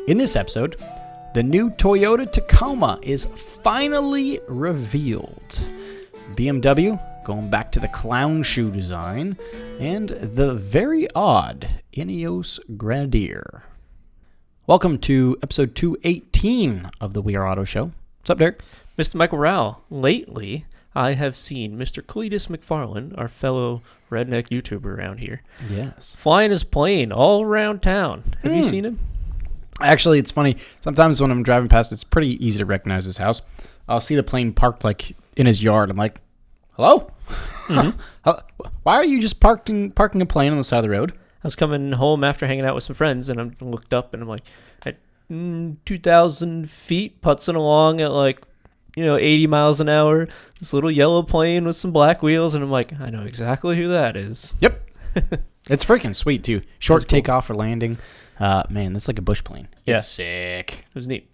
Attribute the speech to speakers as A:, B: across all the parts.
A: In this episode, the new Toyota Tacoma is finally revealed. BMW going back to the clown shoe design, and the very odd INEOS Grenadier. Welcome to episode 218 of the We Are Auto Show. What's up, Derek?
B: Mr. Michael Rao, lately I have seen Mr. Cletus McFarland, our fellow redneck YouTuber around here,
A: Yes.
B: flying his plane all around town. Have you seen him?
A: Actually, it's funny. Sometimes when I'm driving past, it's pretty easy to recognize his house. I'll see the plane parked like in his yard. I'm like, hello?
B: Mm-hmm.
A: Why are you just parking a plane on the side of the road?
B: I was coming home after hanging out with some friends, and I looked up, and I'm like, at 2,000 feet, putzing along at 80 miles an hour, this little yellow plane with some black wheels, and I'm like, I know exactly who that is.
A: Yep. It's freaking sweet, too. Short
B: That's cool.
A: takeoff or landing. Man, that's like a bush plane.
B: Yeah.
A: It's sick.
B: It was neat.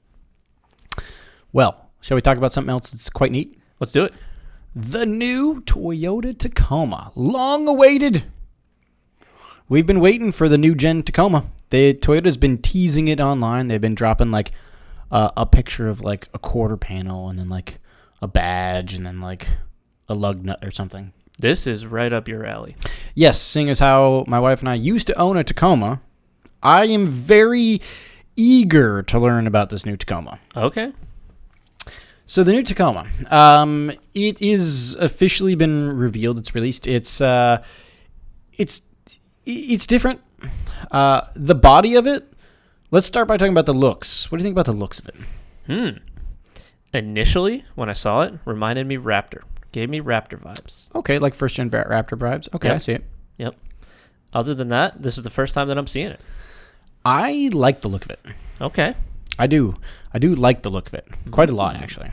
A: Well, shall we talk about something else that's quite neat?
B: Let's do it.
A: The new Toyota Tacoma. Long awaited. We've been waiting for the new gen Tacoma. Toyota's been teasing it online. They've been dropping a picture of a quarter panel and then a badge and then a lug nut or something.
B: This is right up your alley.
A: Yes, seeing as how my wife and I used to own a Tacoma, I am very eager to learn about this new Tacoma.
B: Okay.
A: So the new Tacoma, it is officially been revealed. It's released. It's different. The body of it. Let's start by talking about the looks. What do you think about the looks of it?
B: Initially, when I saw it, reminded me Raptor. Gave me Raptor vibes.
A: Okay, like first gen Raptor vibes. Okay,
B: Yep.
A: I see it.
B: Yep. Other than that, this is the first time that I'm seeing it.
A: I like the look of it.
B: Okay.
A: I do like the look of it. Quite a lot, actually.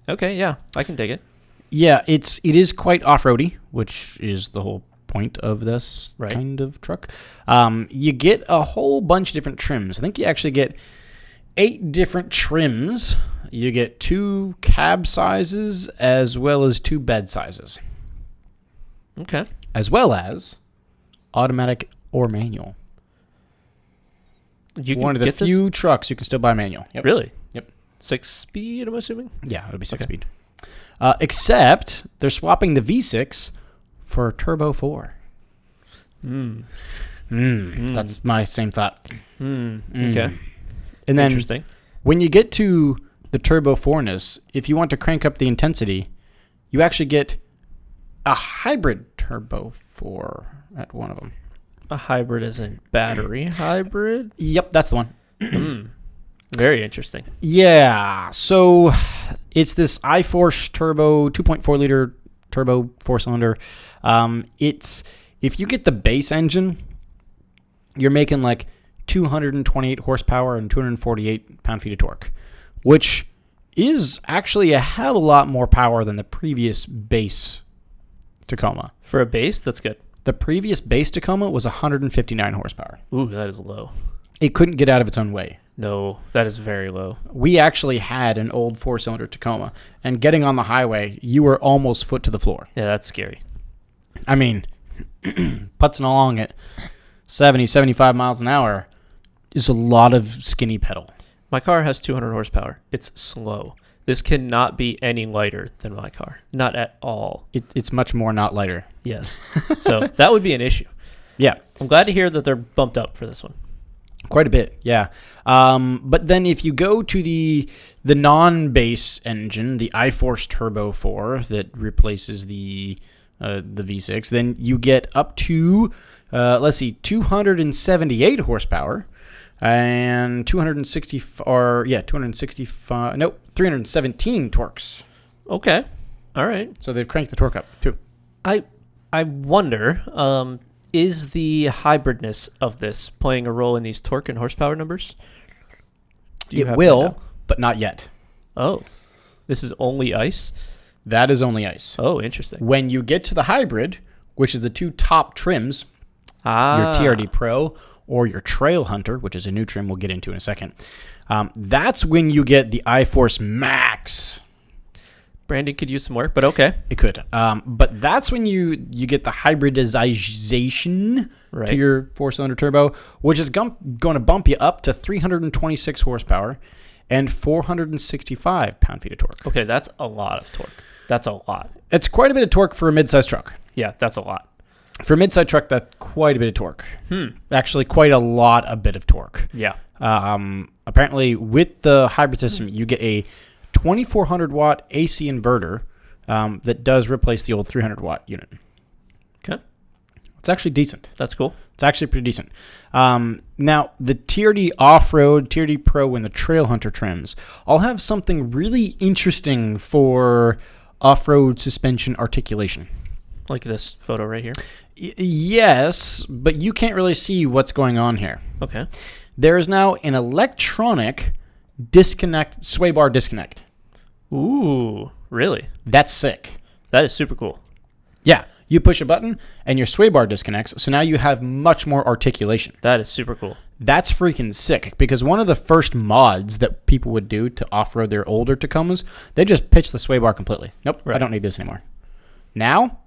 B: Okay, yeah. I can dig it.
A: Yeah, it is quite off-roady, which is the whole point of this
B: Right.
A: kind of truck. You get a whole bunch of different trims. I think you actually get 8 different trims. You get 2 cab sizes as well as 2 bed sizes,
B: Okay.
A: as well as automatic or manual.
B: You can
A: One of the
B: get
A: few trucks you can still buy manual.
B: this? Really?
A: Yep.
B: 6-speed, I'm assuming?
A: Yeah, it'll be 6
B: Okay.
A: speed. Except they're swapping the V6 for Turbo 4. That's my same thought.
B: Okay.
A: And then
B: Interesting.
A: when you get to the Turbo 4-ness, if you want to crank up the intensity, you actually get a hybrid Turbo 4 at one of them.
B: A hybrid isn't battery hybrid?
A: Yep, that's the one.
B: Very interesting.
A: Yeah, so it's this iForce Turbo 2.4 liter turbo 4-cylinder. It's if you get the base engine, you're making 228 horsepower and 248 pound-feet of torque, which is actually a hell of a lot more power than the previous base Tacoma.
B: For a base, that's good.
A: The previous base Tacoma was 159 horsepower.
B: Ooh, that is low.
A: It couldn't get out of its own way.
B: No, that is very low.
A: We actually had an old 4-cylinder Tacoma, and getting on the highway, you were almost foot to the floor.
B: Yeah, that's scary.
A: I mean, putzing along at 70, 75 miles an hour is a lot of skinny pedal.
B: My car has 200 horsepower. It's slow. This cannot be any lighter than my car. Not at all.
A: It's much more not lighter.
B: Yes. So that would be an issue.
A: Yeah.
B: I'm glad to hear that they're bumped up for this one.
A: Quite a bit, yeah. But then if you go to the non-base engine, the iForce Turbo 4 that replaces the V6, then you get up to 278 horsepower and 317 torques.
B: Okay. All right.
A: So they've cranked the torque up too.
B: I wonder, is the hybridness of this playing a role in these torque and horsepower numbers?
A: It will, but not yet.
B: Oh, this is only ICE?
A: That is only ICE.
B: Oh, interesting.
A: When you get to the hybrid, which is the 2 top trims, your TRD Pro or your Trail Hunter, which is a new trim we'll get into in a second, that's when you get the iForce Max.
B: branding could use some work, but okay.
A: It could. But that's when you get the hybridization
B: Right.
A: to your 4-cylinder turbo, which is going to bump you up to 326 horsepower and 465 pound-feet of torque.
B: Okay, that's a lot of torque. That's a lot.
A: It's quite a bit of torque for a mid-sized truck.
B: Yeah, that's a lot.
A: For a mid-sized truck, that's quite a bit of torque. Actually, quite a bit of torque.
B: Yeah.
A: Apparently, with the hybrid system, you get a 2,400-watt AC inverter that does replace the old 300-watt unit.
B: Okay.
A: It's actually decent.
B: That's cool.
A: It's actually pretty decent. Now, the TRD Off-Road, TRD Pro, and the Trail Hunter trims all have something really interesting for off-road suspension articulation.
B: Like this photo right here.
A: Yes, but you can't really see what's going on here.
B: Okay.
A: There is now an electronic sway bar disconnect.
B: Ooh, really?
A: That's sick.
B: That is super cool.
A: Yeah, you push a button and your sway bar disconnects, so now you have much more articulation.
B: That is super cool.
A: That's freaking sick, because one of the first mods that people would do to off-road their older Tacomas, they just pitch the sway bar completely. Nope, I don't need this anymore. Now,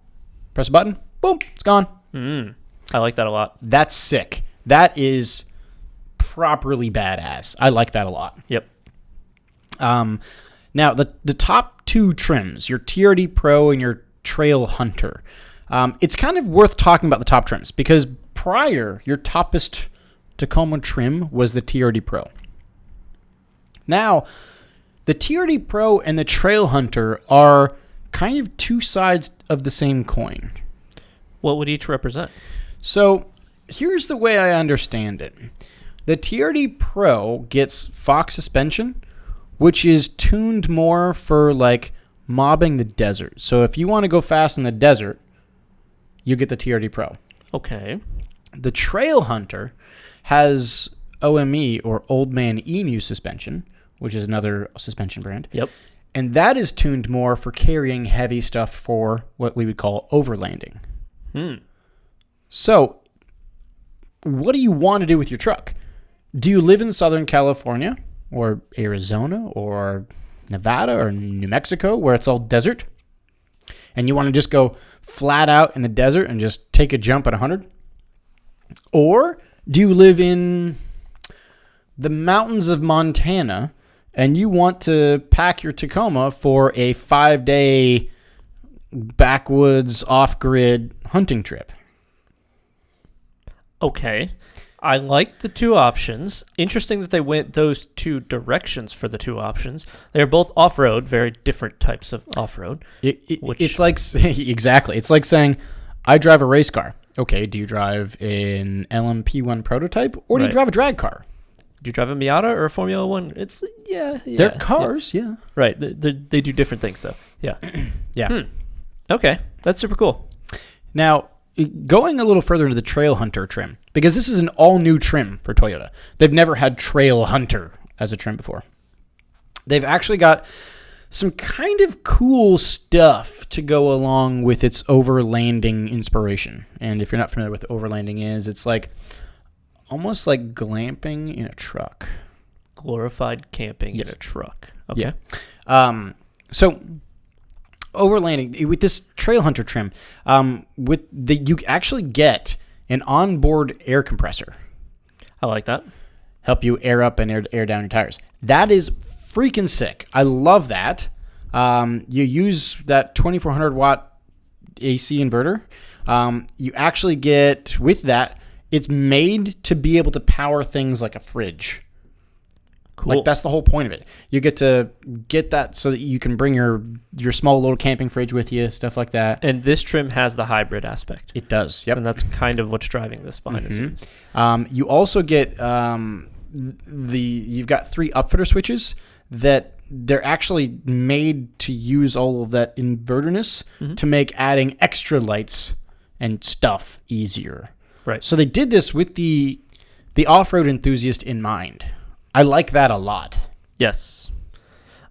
A: press a button, boom, it's gone.
B: I like that a lot.
A: That's sick. That is properly badass. I like that a lot.
B: Yep.
A: Now, the top two trims, your TRD Pro and your Trail Hunter, it's kind of worth talking about the top trims, because prior, your toppest Tacoma trim was the TRD Pro. Now, the TRD Pro and the Trail Hunter are kind of two sides of the same coin.
B: What would each represent?
A: So, here's the way I understand it. The TRD Pro gets Fox suspension, which is tuned more for, like, mobbing the desert. So, if you want to go fast in the desert, you get the TRD Pro.
B: Okay.
A: The Trail Hunter has OME, or Old Man INEOS suspension, which is another suspension brand.
B: Yep.
A: And that is tuned more for carrying heavy stuff for what we would call overlanding. So, what do you want to do with your truck? Do you live in Southern California or Arizona or Nevada or New Mexico where it's all desert, and you want to just go flat out in the desert and just take a jump at 100? Or do you live in the mountains of Montana and you want to pack your Tacoma for a 5-day backwoods off-grid hunting trip?
B: Okay. I like the two options. Interesting that they went those two directions for the two options. They're both off-road, very different types of off-road.
A: It's like, exactly. It's like saying, I drive a race car. Okay, do you drive an LMP1 prototype, or do you drive a drag car?
B: Do you drive a Miata or a Formula One? It's, yeah.
A: They're cars, yeah.
B: Right. They do different things, though. Yeah.
A: Yeah.
B: Okay. That's super cool.
A: Now, going a little further into the Trail Hunter trim, because this is an all-new trim for Toyota. They've never had Trail Hunter as a trim before. They've actually got some kind of cool stuff to go along with its overlanding inspiration. And if you're not familiar with what overlanding is, it's like almost like glamping in a truck.
B: Glorified camping in a truck. Okay.
A: Yeah. So overlanding with this Trail Hunter trim, you actually get an onboard air compressor.
B: I like that.
A: Help you air up and air down your tires. That is freaking sick. I love that. You use that 2,400 watt AC inverter. You actually get, with that, it's made to be able to power things like a fridge.
B: Cool.
A: Like, that's the whole point of it. You get to get that so that you can bring your small little camping fridge with you, stuff like that.
B: And this trim has the hybrid aspect.
A: It does, yep.
B: And that's kind of what's driving this behind the scenes.
A: You also get you've got 3 upfitter switches that they're actually made to use all of that inverterness to make adding extra lights and stuff easier.
B: Right.
A: So they did this with the off-road enthusiast in mind. I like that a lot.
B: Yes.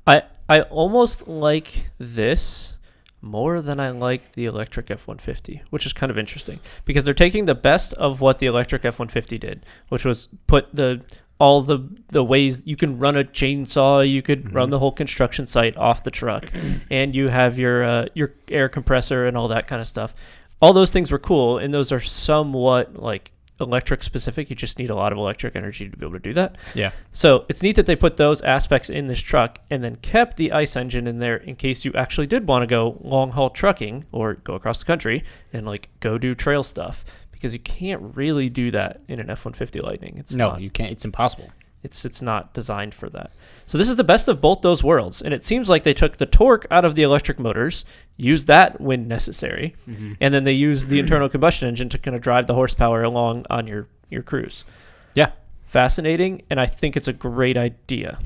B: I almost like this more than I like the electric F-150, which is kind of interesting because they're taking the best of what the electric F-150 did, which was put the all the ways you can run a chainsaw, you could run the whole construction site off the truck, and you have your air compressor and all that kind of stuff. All those things were cool, and those are somewhat like electric specific. You just need a lot of electric energy to be able to do that.
A: Yeah.
B: So it's neat that they put those aspects in this truck and then kept the ICE engine in there in case you actually did want to go long haul trucking or go across the country and like go do trail stuff, because you can't really do that in an F-150 Lightning.
A: You can't. It's impossible.
B: It's not designed for that. So this is the best of both those worlds, and it seems like they took the torque out of the electric motors, used that when necessary, and then they used the internal combustion engine to kind of drive the horsepower along on your cruise.
A: Yeah.
B: Fascinating, and I think it's a great idea.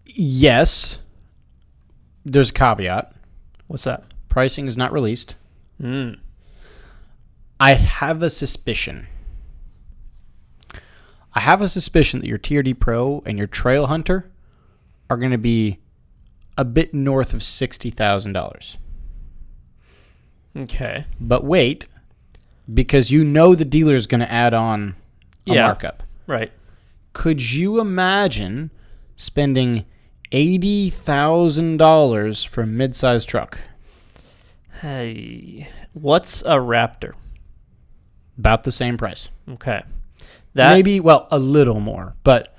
A: Yes. There's a caveat.
B: What's that?
A: Pricing is not released. I have a suspicion that your TRD Pro and your Trail Hunter are going to be a bit north of $60,000.
B: Okay.
A: But wait, because you know the dealer is going to add on a markup.
B: Right.
A: Could you imagine spending $80,000 for a mid-sized truck?
B: Hey, what's a Raptor?
A: About the same price.
B: Okay.
A: Maybe, well, a little more, but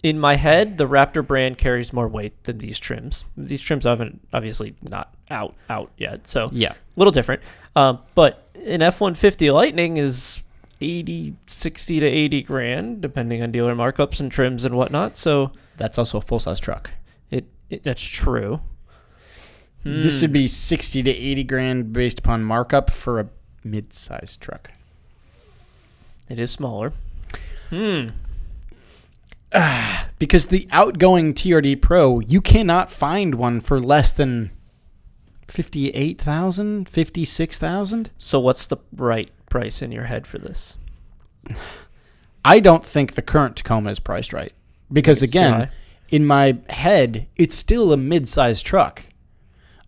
B: in my head, the Raptor brand carries more weight than these trims. These trims haven't obviously not out yet, so
A: yeah,
B: a little different. But an F-150 Lightning is 60 to 80 grand, depending on dealer markups and trims and whatnot. So
A: that's also a full-size truck.
B: That's true.
A: This would be 60 to 80 grand based upon markup for a mid-sized truck.
B: It is smaller.
A: Because the outgoing TRD Pro, you cannot find one for less than $58,000, $56,000.
B: So what's the right price in your head for this?
A: I don't think the current Tacoma is priced right. Because again, in my head, it's still a mid-sized truck.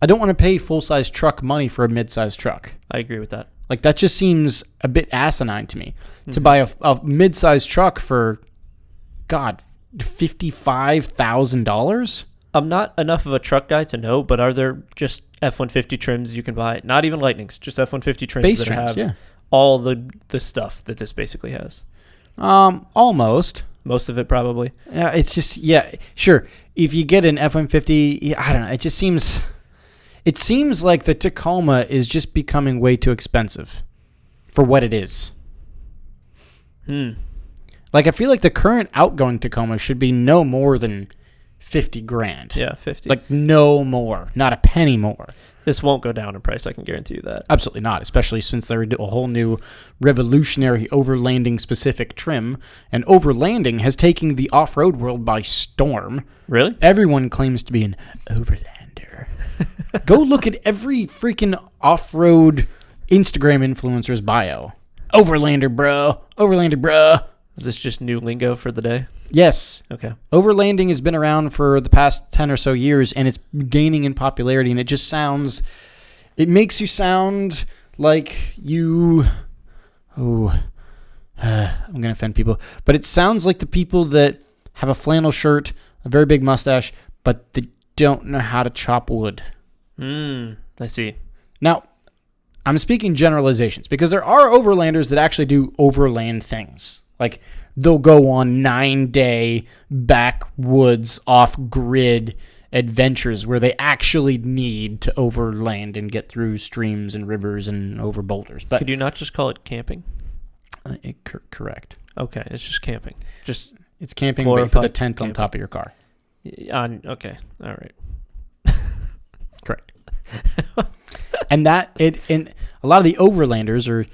A: I don't want to pay full-size truck money for a mid-sized truck.
B: I agree with that.
A: Like, that just seems a bit asinine to me. To buy a mid-sized truck for, God, $55,000?
B: I'm not enough of a truck guy to know, but are there just F-150 trims you can buy? Not even Lightnings, just F-150 trims
A: Base
B: that
A: trims,
B: have all the stuff that this basically has.
A: Almost.
B: Most of it, probably.
A: Yeah, it's just, sure. If you get an F-150, I don't know, it just seems... It seems like the Tacoma is just becoming way too expensive for what it is. Like, I feel like the current outgoing Tacoma should be no more than 50 grand.
B: Yeah, 50.
A: Like, no more. Not a penny more.
B: This won't go down in price, I can guarantee you that.
A: Absolutely not, especially since they're a whole new revolutionary overlanding specific trim, and overlanding has taken the off-road world by storm.
B: Really?
A: Everyone claims to be an overlander. Go look at every freaking off-road Instagram influencer's bio. Overlander, bro. Overlander, bro.
B: Is this just new lingo for the day?
A: Yes.
B: Okay.
A: Overlanding has been around for the past 10 or so years, and it's gaining in popularity, and it just sounds... It makes you sound like you... I'm going to offend people. But it sounds like the people that have a flannel shirt, a very big mustache, but they don't know how to chop wood.
B: I see.
A: Now, I'm speaking generalizations because there are overlanders that actually do overland things. Like, they'll go on 9-day backwoods off-grid adventures where they actually need to overland and get through streams and rivers and over boulders. But
B: could you not just call it camping?
A: Correct.
B: Okay, it's just camping.
A: It's camping, but you put the tent on top of your car.
B: Okay, all right.
A: Correct. And a lot of the overlanders are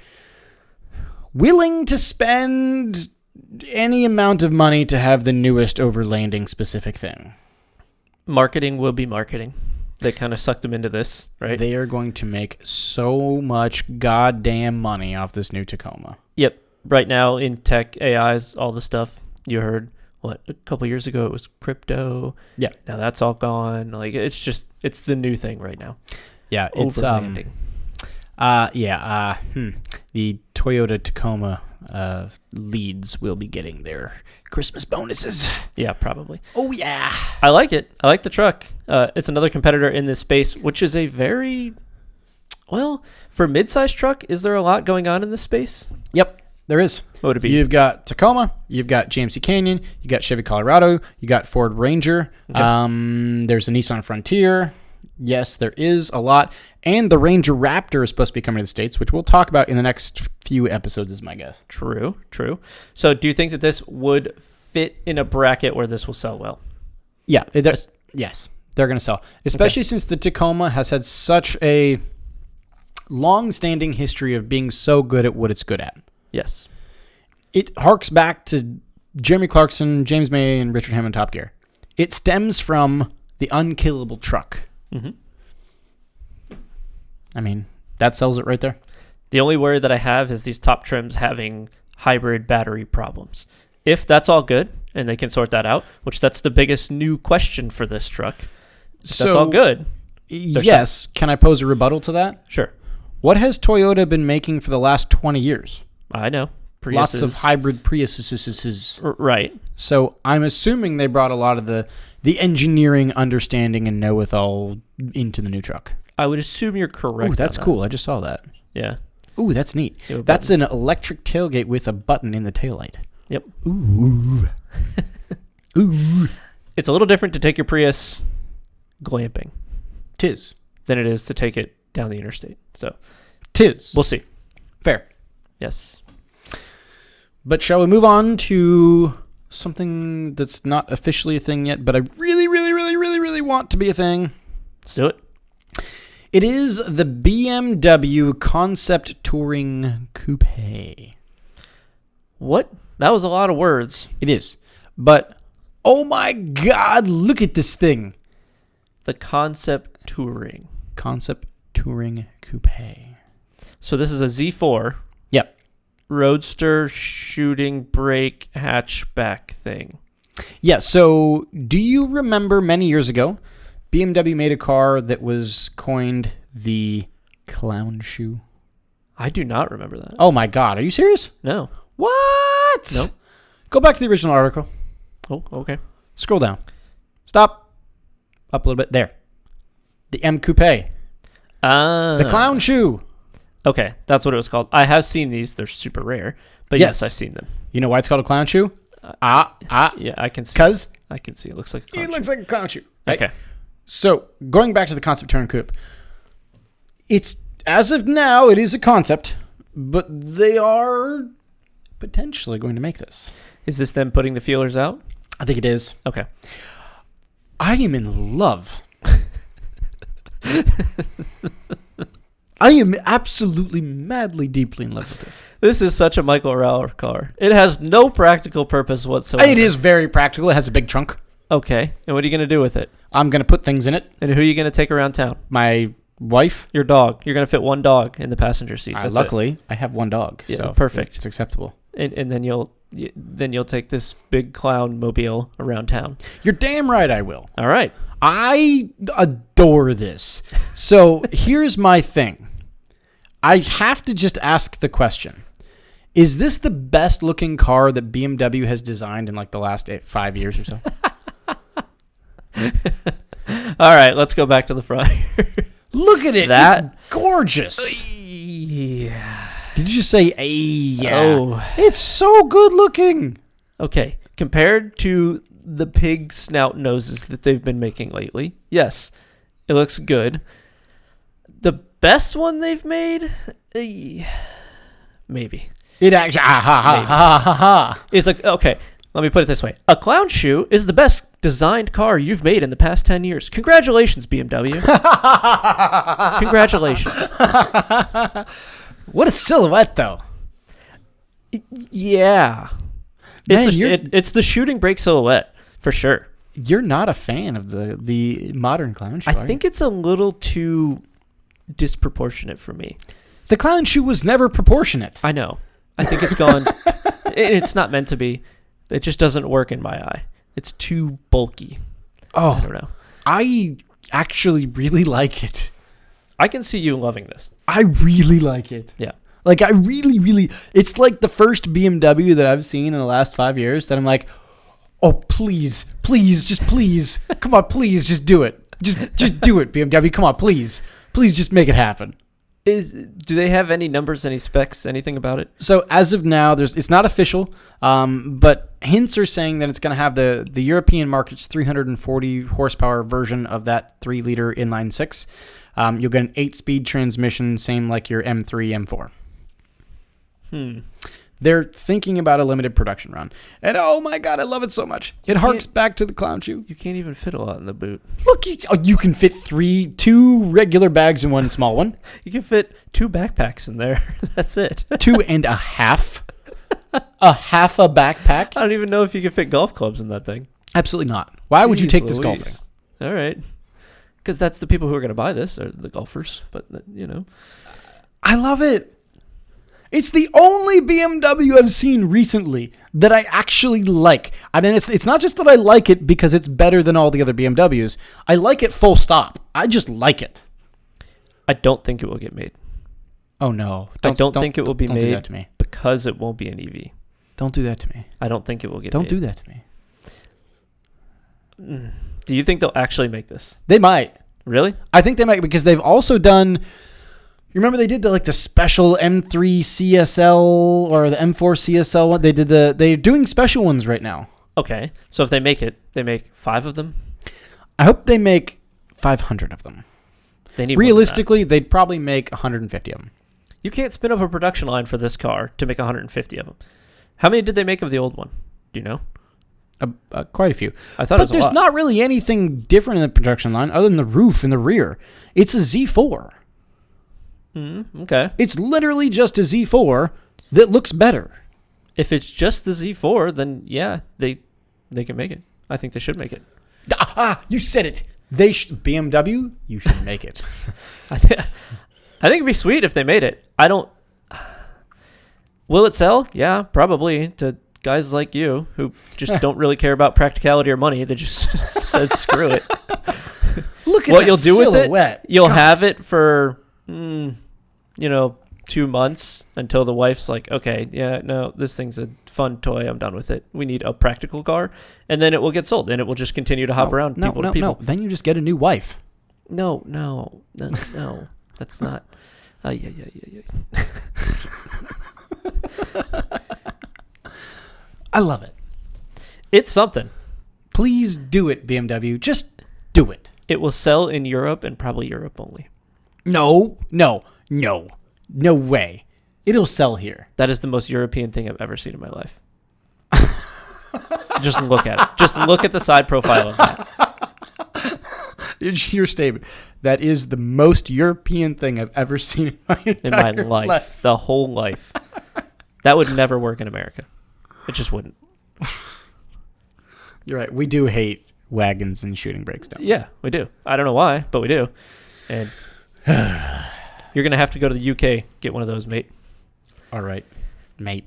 A: willing to spend any amount of money to have the newest overlanding specific thing.
B: Marketing will be marketing. They kind of sucked them into this, right?
A: They are going to make so much goddamn money off this new Tacoma.
B: Yep. Right now in tech, AIs, all the stuff you heard. What, a couple years ago it was crypto. Yeah. Now that's all gone. Like, it's the new thing right now.
A: Yeah, it's
B: overlanding.
A: The Toyota Tacoma leads will be getting their Christmas bonuses.
B: Yeah, probably.
A: Oh, yeah.
B: I like it. I like the truck. It's another competitor in this space, which is a very, well, for mid-sized truck, is there a lot going on in this space?
A: Yep, there is.
B: What would it be?
A: You've got Tacoma, you've got GMC Canyon, you got Chevy Colorado, you got Ford Ranger. Okay. There's a Nissan Frontier. Yes, there is a lot. And the Ranger Raptor is supposed to be coming to the States, which we'll talk about in the next few episodes, is my guess.
B: True. So do you think that this would fit in a bracket where this will sell well?
A: Yeah, yes, they're going to sell. Especially since the Tacoma has had such a long-standing history of being so good at what it's good at.
B: Yes.
A: It harks back to Jeremy Clarkson, James May, and Richard Hammond Top Gear. It stems from the unkillable truck.
B: Mm-hmm.
A: I mean, that sells it right there.
B: The only worry that I have is these top trims having hybrid battery problems. If that's all good and they can sort that out, which that's the biggest new question for this truck. If that's all good.
A: Yes. Can I pose a rebuttal to that?
B: Sure.
A: What has Toyota been making for the last 20 years?
B: I know. Priuses.
A: Lots of hybrid Priuses.
B: Right.
A: So I'm assuming they brought a lot of the engineering understanding and know-it-all into the new truck.
B: I would assume you're correct.
A: Ooh, that's cool. I just saw that.
B: Yeah.
A: Ooh, that's neat. That's an electric tailgate with a button in the taillight.
B: Yep.
A: Ooh. Ooh.
B: It's a little different to take your Prius glamping.
A: Tis.
B: Than it is to take it down the interstate. So.
A: Tis.
B: We'll see.
A: Fair.
B: Yes.
A: But shall we move on to something that's not officially a thing yet, but I really, really, really, really, really want to be a thing?
B: Let's do it.
A: It is the BMW Concept Touring Coupe.
B: What? That was a lot of words.
A: It is. But, oh my God, look at this thing.
B: The Concept Touring.
A: Concept Touring Coupe.
B: So this is a Z4.
A: Yep.
B: Roadster shooting brake hatchback thing.
A: Yeah, so do you remember many years ago, BMW made a car that was coined the clown shoe?
B: I do not remember that.
A: Oh my God, are you serious?
B: No.
A: What?
B: Nope.
A: Go back to the original article.
B: Oh, okay.
A: Scroll down. Stop. Up a little bit. There. The M Coupe. The clown shoe.
B: Okay, that's what it was called. I have seen these. They're super rare. But yes, I've seen them.
A: You know why it's called a clown shoe?
B: Yeah, I can see.
A: Because?
B: I can see. It looks like a clown shoe.
A: It looks like a clown shoe. Right?
B: Okay.
A: So, going back to the Concept Touring Coupe. It's, as of now, it is a concept, but they are potentially going to make this.
B: Is this them putting the feelers out?
A: I think it is.
B: Okay.
A: I am in love. I am absolutely madly deeply in love with this.
B: This is such a Michael Rauer car. It has no practical purpose whatsoever.
A: It is very practical. It has a big trunk.
B: Okay. And what are you going to do with it?
A: I'm going to put things in it.
B: And who are you going to take around town?
A: My wife.
B: Your dog. You're going to fit one dog in the passenger seat.
A: Luckily, I have one dog.
B: Yeah,
A: so
B: perfect.
A: It's acceptable.
B: And then you'll take this big clown mobile around town.
A: You're damn right I will.
B: All right.
A: I adore this. So here's my thing. I have to just ask the question. Is this the best looking car that BMW has designed in like the last 5 years or so?
B: All right, let's go back to the front.
A: Look at it. It's gorgeous.
B: Yeah.
A: Did you just say, yeah?
B: Oh.
A: It's so good looking.
B: Okay. Compared to the pig snout noses that they've been making lately, yes, it looks good. The best one they've made? Maybe.
A: It actually,
B: It's like, okay, let me put it this way. A clown shoe is the best designed car you've made in the past 10 years. Congratulations, BMW. Congratulations.
A: What a silhouette, though.
B: Yeah.
A: Man,
B: it's the shooting brake silhouette, for sure.
A: You're not a fan of the modern clown shoe,
B: I think it's a little too disproportionate for me.
A: The clown shoe was never proportionate.
B: I know. I think it's gone. It's not meant to be. It just doesn't work in my eye. It's too bulky.
A: Oh,
B: I don't know.
A: I actually really like it.
B: I can see you loving this.
A: I really like it.
B: Yeah.
A: Like, I really, really, it's like the first BMW that I've seen in the last 5 years that I'm like, oh, please, just please. Come on, please, just do it. Just do it, BMW. Come on, please. Please just make it happen.
B: Do they have any numbers, any specs, anything about it?
A: So as of now, it's not official, but hints are saying that it's going to have the European market's 340 horsepower version of that 3-liter inline six. You'll get an 8-speed transmission, same like your M3, M4. They're thinking about a limited production run. And oh my God, I love it so much. It harks back to the clown shoe.
B: You can't even fit a lot in the boot.
A: Look, you can fit 2 regular bags and 1 small one.
B: You can fit 2 backpacks in there. That's it.
A: 2.5. A half a backpack?
B: I don't even know if you can fit golf clubs in that thing.
A: Absolutely not. Why would you take this golfing?
B: All right. Because that's the people who are going to buy this, are the golfers. But,
A: I love it. It's the only BMW I've seen recently that I actually like. I mean, it's not just that I like it because it's better than all the other BMWs. I like it full stop. I just like it.
B: I don't think it will get made.
A: Oh, no.
B: I don't think it will be made
A: do that to me.
B: Because it won't be an EV.
A: Don't do that to me.
B: I don't think it will get
A: Don't
B: made.
A: do that to me.
B: Do you think they'll actually make this?
A: They might.
B: Really?
A: I think they might because they've also done... You remember they did the special M3 CSL or the M4 CSL one? They're doing special ones right now.
B: Okay. So if they make it, they make 5 of them?
A: I hope they make 500 of them.
B: They need
A: Realistically, they'd probably make 150 of them.
B: You can't spin up a production line for this car to make 150 of them. How many did they make of the old one? Do you know?
A: Quite a few.
B: I thought it was a lot.
A: But there's not really anything different in the production line other than the roof and the rear. It's a Z4.
B: Okay.
A: It's literally just a Z4 that looks better.
B: If it's just the Z4, then yeah, they can make it. I think they should make it.
A: You said it. BMW, you should make it.
B: I think it'd be sweet if they made it. Will it sell? Yeah, probably. To guys like you who just don't really care about practicality or money, they just said screw it.
A: Look at
B: what
A: that
B: you'll do
A: silhouette.
B: with it? You'll have it for 2 months until the wife's like, okay, yeah, no, this thing's a fun toy. I'm done with it. We need a practical car, and then it will get sold, and it will just continue to hop around people to people.
A: No. Then you just get a new wife.
B: No, that's not. Yeah.
A: I love it.
B: It's something.
A: Please do it, BMW. Just do it.
B: It will sell in Europe and probably Europe only.
A: No way. It'll sell here.
B: That is the most European thing I've ever seen in my life. Just look at it. Just look at the side profile of that.
A: It's your statement. That is the most European thing I've ever seen in my entire life.
B: The whole life. That would never work in America. It just wouldn't.
A: You're right. We do hate wagons and shooting brakes down.
B: Yeah, we do. I don't know why, but we do. And you're going to have to go to the UK, get one of those, mate.
A: All right, mate.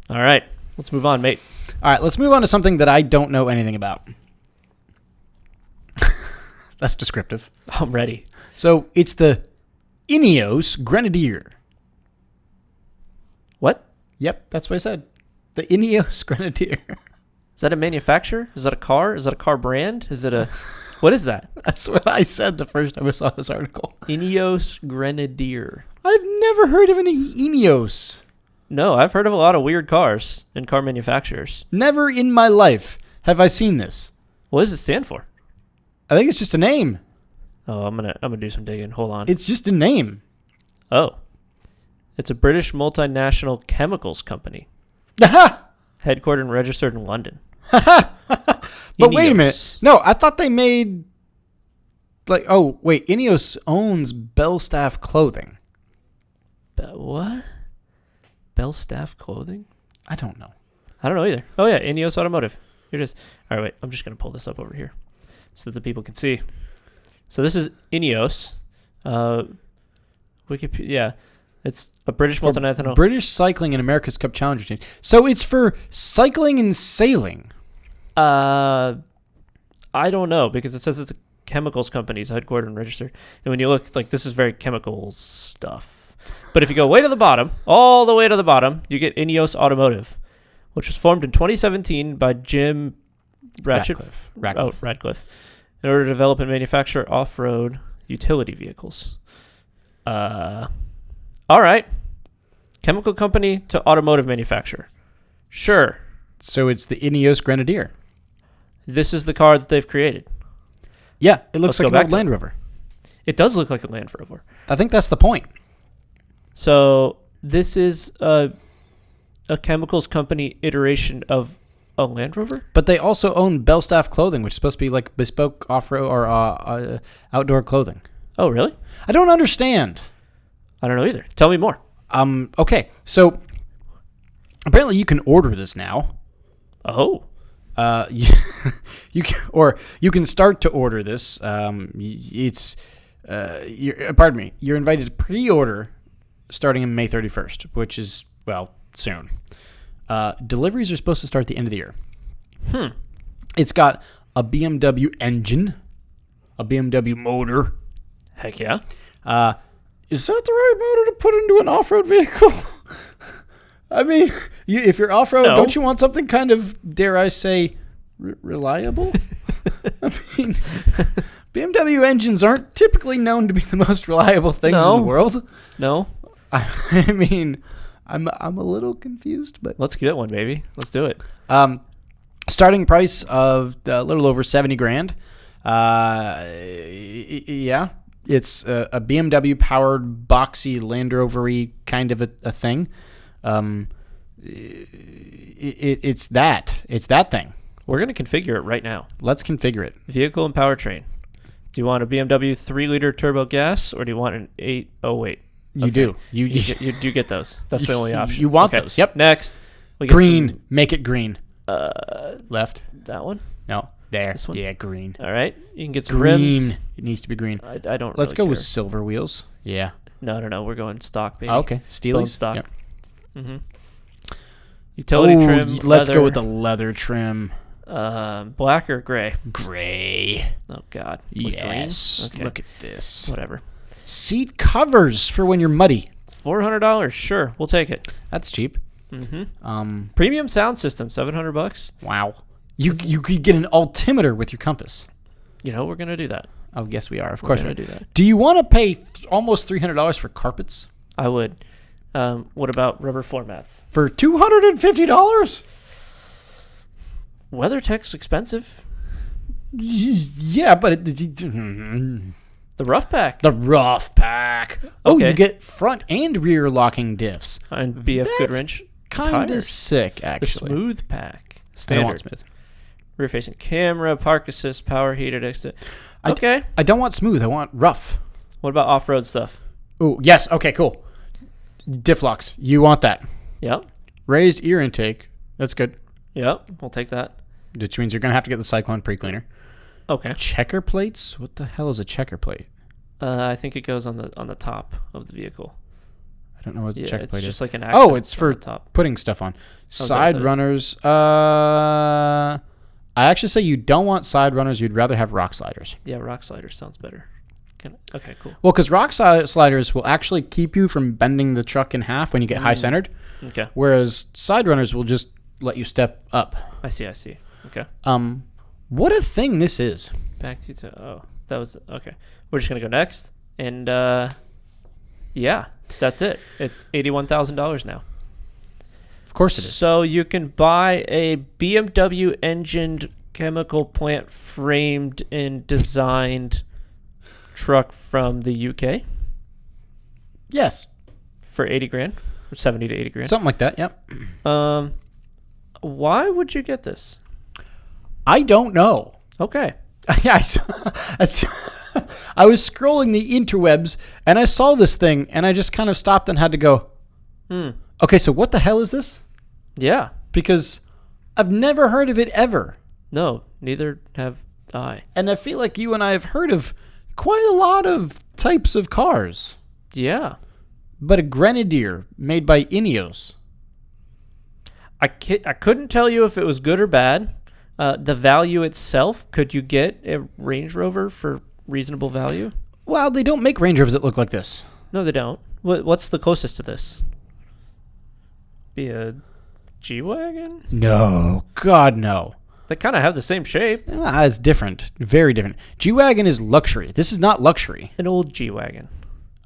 B: All right. Let's move on, mate.
A: All right, let's move on to something that I don't know anything about. That's descriptive.
B: I'm ready.
A: So it's the INEOS Grenadier.
B: What?
A: Yep, that's what I said. The INEOS Grenadier.
B: Is that a manufacturer? Is that a car? Is that a car brand? Is it a... What is that?
A: That's what I said the first time I saw this article.
B: INEOS Grenadier.
A: I've never heard of an INEOS.
B: No, I've heard of a lot of weird cars and car manufacturers.
A: Never in my life have I seen this.
B: What does it stand for?
A: I think it's just a name.
B: Oh, I'm gonna do some digging. Hold on.
A: It's just a name.
B: Oh. It's a British multinational chemicals company.
A: Aha!
B: Headquartered and registered in London.
A: But wait a
B: INEOS.
A: minute. No, I thought they made... INEOS owns Belstaff Clothing.
B: What? Belstaff Clothing?
A: I don't know.
B: I don't know either. Oh, yeah. INEOS Automotive. Here it is. All right, wait. I'm just going to pull this up over here so that the people can see. So this is INEOS. Wikipedia. Yeah. It's a British multinational.
A: British Cycling and America's Cup Challenger team. So it's for cycling and sailing.
B: I don't know because it says it's a chemicals company, it's headquartered and registered. And when you look, this is very chemical stuff. But if you go way to the bottom, all the way to the bottom, you get INEOS Automotive, which was formed in 2017 by Jim
A: Ratcliffe.
B: Radcliffe, in order to develop and manufacture off-road utility vehicles. All right. Chemical company to automotive manufacturer. Sure.
A: So it's the INEOS Grenadier.
B: This is the car that they've created.
A: Yeah, it looks
B: Let's
A: like
B: go
A: an
B: back
A: old
B: to
A: Land Rover.
B: It does look like a Land Rover.
A: I think that's the point.
B: So this is a chemicals company iteration of a Land Rover?
A: But they also own Belstaff Clothing, which is supposed to be like bespoke off-road or outdoor clothing.
B: Oh, really?
A: I don't understand.
B: I don't know either. Tell me more.
A: Okay, so apparently you can order this now.
B: Oh.
A: You can start to order this. Pardon me. You're invited to pre-order starting on May 31st, which is, well, soon. Deliveries are supposed to start at the end of the year. It's got a BMW engine, a BMW motor.
B: Heck yeah.
A: Is that the right motor to put into an off-road vehicle? I mean, if you're off-road,
B: No.
A: don't you want something kind of, dare I say, reliable? I mean, BMW engines aren't typically known to be the most reliable things in the world.
B: No.
A: I mean, I'm a little confused, but
B: Let's get one, baby. Let's do it.
A: starting price of a little over $70,000. Yeah, it's a BMW powered boxy Land Rover-y kind of a thing. It's that thing.
B: We're going to configure it right now.
A: Let's configure it.
B: Vehicle and powertrain. Do you want a BMW 3-liter turbo gas, or do you want an 8? Oh, wait.
A: You do. You
B: You do get those. That's the only option.
A: You want those. Yep.
B: Next. We get
A: Green. Make it green. Left.
B: that one.
A: No. There.
B: This one?
A: Yeah, green.
B: All right. You can get some
A: Green.
B: rims.
A: It needs to be green.
B: I don't
A: Let's
B: really
A: go
B: care.
A: with silver wheels. Yeah.
B: No. We're going stock, baby.
A: Oh, okay.
B: Bone
A: Steely's.
B: stock.
A: Yep.
B: Mm-hmm. Utility trim.
A: Let's go
B: leather,
A: with the leather trim.
B: black or gray?
A: Gray.
B: Oh, God. With
A: Yes.
B: green? Okay.
A: Look at this.
B: Whatever.
A: Seat covers for when you're muddy.
B: $400. Sure. We'll take it.
A: That's cheap.
B: Mm-hmm. Premium sound system. $700.
A: Wow. You could get an altimeter with your compass.
B: You know, we're going to do that.
A: Oh, yes, we are. Of
B: We're
A: course,
B: going
A: we
B: to do that.
A: Do you want to pay almost $300 for carpets?
B: I would. What about rubber floor mats?
A: For $250?
B: WeatherTech's expensive.
A: Yeah, but
B: The rough pack.
A: the rough pack. Oh,
B: Okay.
A: you get front and rear locking diffs.
B: And BF
A: That's
B: Goodwrench.
A: Kind of
B: tires.
A: sick,
B: The
A: actually.
B: smooth pack.
A: I don't
B: Standard.
A: want smooth.
B: Rear facing camera, park assist, power heated exit.
A: I
B: Okay.
A: I don't want smooth. I want rough.
B: What about off-road stuff?
A: Oh, yes. Okay, cool. Diff locks. You want that.
B: Yep.
A: Raised ear intake. That's good.
B: Yep. We'll take that.
A: Which means you're going to have to get the Cyclone pre-cleaner.
B: Okay.
A: Checker plates? What the hell is a checker plate?
B: I think it goes on the top of the vehicle.
A: I don't know what the
B: Yeah,
A: checker
B: it's
A: plate
B: just
A: is.
B: like an accent.
A: Oh, it's
B: on
A: for
B: the top.
A: putting stuff on.
B: that what
A: Side
B: that is?
A: runners. I actually say you don't want side runners. You'd rather have rock sliders.
B: Yeah, rock slider sounds better. Okay, cool.
A: Well, because rock sliders will actually keep you from bending the truck in half when you get high centered,
B: Okay.
A: whereas side runners will just let you step up.
B: I see. Okay.
A: What a thing this is.
B: Back to that was okay. We're just gonna go next, and yeah, that's it. It's $81,000 now.
A: Of course it is.
B: So you can buy a BMW engined, chemical plant framed and designed truck from the UK
A: Yes.
B: for $80,000, or 70 to 80 grand.
A: Something like that. Yep.
B: Why would you get this?
A: I don't know.
B: Okay.
A: Yeah, I was scrolling the interwebs and I saw this thing and I just kind of stopped and had to go, okay, so what the hell is this?
B: Yeah.
A: Because I've never heard of it ever.
B: No, neither have I.
A: And I feel like you and I have heard of quite a lot of types of cars.
B: Yeah.
A: But a Grenadier made by INEOS.
B: I couldn't tell you if it was good or bad. The value itself, could you get a Range Rover for reasonable value?
A: Well, they don't make Range Rovers that look like this.
B: No, they don't. What's the closest to this? Be a G-Wagon?
A: No. God, no.
B: They kind of have the same shape.
A: It's different. Very different. G-Wagon is luxury. This is not luxury.
B: An old G-Wagon.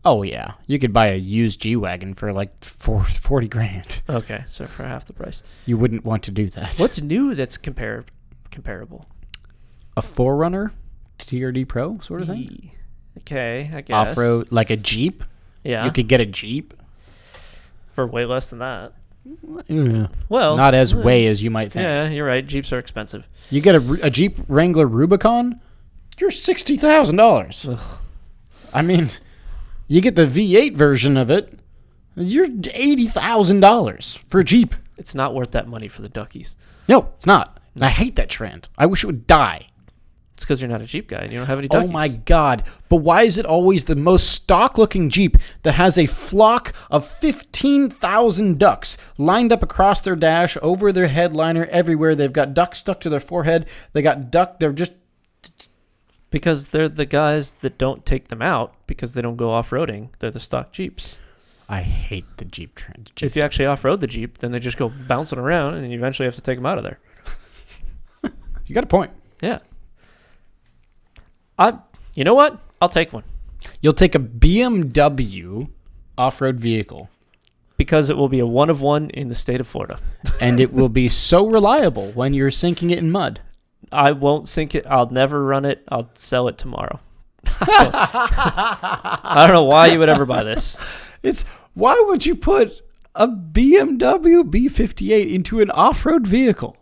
A: Oh, yeah. You could buy a used G-Wagon for like $40,000.
B: Okay, so for half the price.
A: You wouldn't want to do that.
B: What's new that's comparable?
A: A 4Runner TRD Pro sort of thing?
B: Okay, I guess.
A: Off-road, like a Jeep?
B: Yeah.
A: You could get a Jeep?
B: For way less than that.
A: Yeah.
B: Well,
A: Not as way as you might think.
B: Yeah, you're right. Jeeps are expensive.
A: You get a Jeep Wrangler Rubicon, you're $60,000. I mean, you get the V8 version of it, you're $80,000 for a Jeep.
B: It's not worth that money for the duckies.
A: No, it's not. And I hate that trend. I wish it would die.
B: It's because you're not a Jeep guy. You don't have any duckies.
A: Oh my God. But why is it always the most stock-looking Jeep that has a flock of 15,000 ducks lined up across their dash, over their headliner, everywhere? They've got ducks stuck to their forehead. They're just...
B: Because they're the guys that don't take them out because they don't go off-roading. They're the stock Jeeps.
A: I hate the Jeep trend.
B: If you actually off-road the Jeep, then they just go bouncing around and you eventually have to take them out of there.
A: You got a point.
B: Yeah. You know what? I'll take one.
A: You'll take a BMW off-road vehicle.
B: Because it will be a one of one in the state of Florida.
A: And it will be so reliable when you're sinking it in mud.
B: I won't sink it. I'll never run it. I'll sell it tomorrow. I don't know why you would ever buy this.
A: Why would you put a BMW B58 into an off-road vehicle?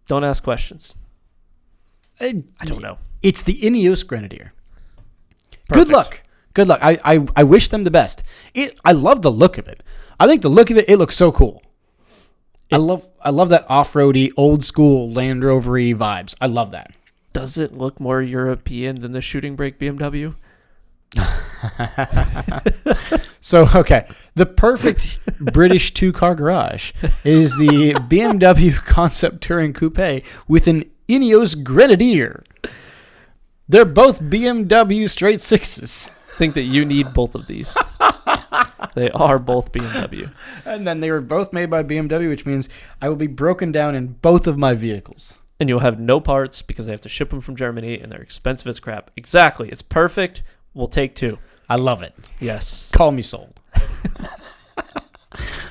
B: Don't ask questions. I don't know.
A: It's the INEOS Grenadier.
B: Perfect.
A: Good luck. I wish them the best. I love the look of it. I think the look of it looks so cool. I love that off-roady, old school Land Rover-y vibes. I love that.
B: Does it look more European than the shooting brake BMW?
A: So, okay. The perfect British two-car garage is the BMW Concept Touring Coupe with an INEOS Grenadier. They're both BMW straight sixes.
B: I think that you need both of these. They are both BMW.
A: And then they were both made by BMW, which means I will be broken down in both of my vehicles.
B: And you'll have no parts because they have to ship them from Germany and they're expensive as crap. Exactly. It's perfect. We'll take two.
A: I love it.
B: Yes.
A: Call me sold.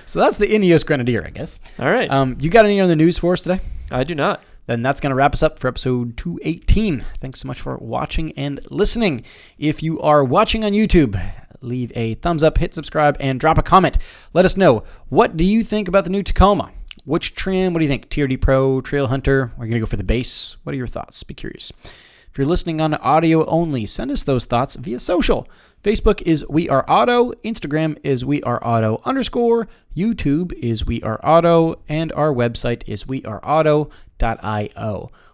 A: So that's the INEOS Grenadier, I guess.
B: All right.
A: You got any other news for us today?
B: I do not.
A: Then that's going to wrap us up for episode 218. Thanks so much for watching and listening. If you are watching on YouTube, leave a thumbs up, hit subscribe, and drop a comment. Let us know, what do you think about the new Tacoma? Which trim? What do you think? TRD Pro, Trail Hunter? Are you going to go for the base? What are your thoughts? Be curious. If you're listening on audio only, send us those thoughts via social. Facebook is We Are Auto. Instagram is We Are Auto _. YouTube is We Are Auto. And our website is weareauto.io,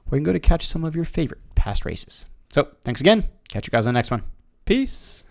A: where you can go to catch some of your favorite past races. So, thanks again. Catch you guys on the next one.
B: Peace.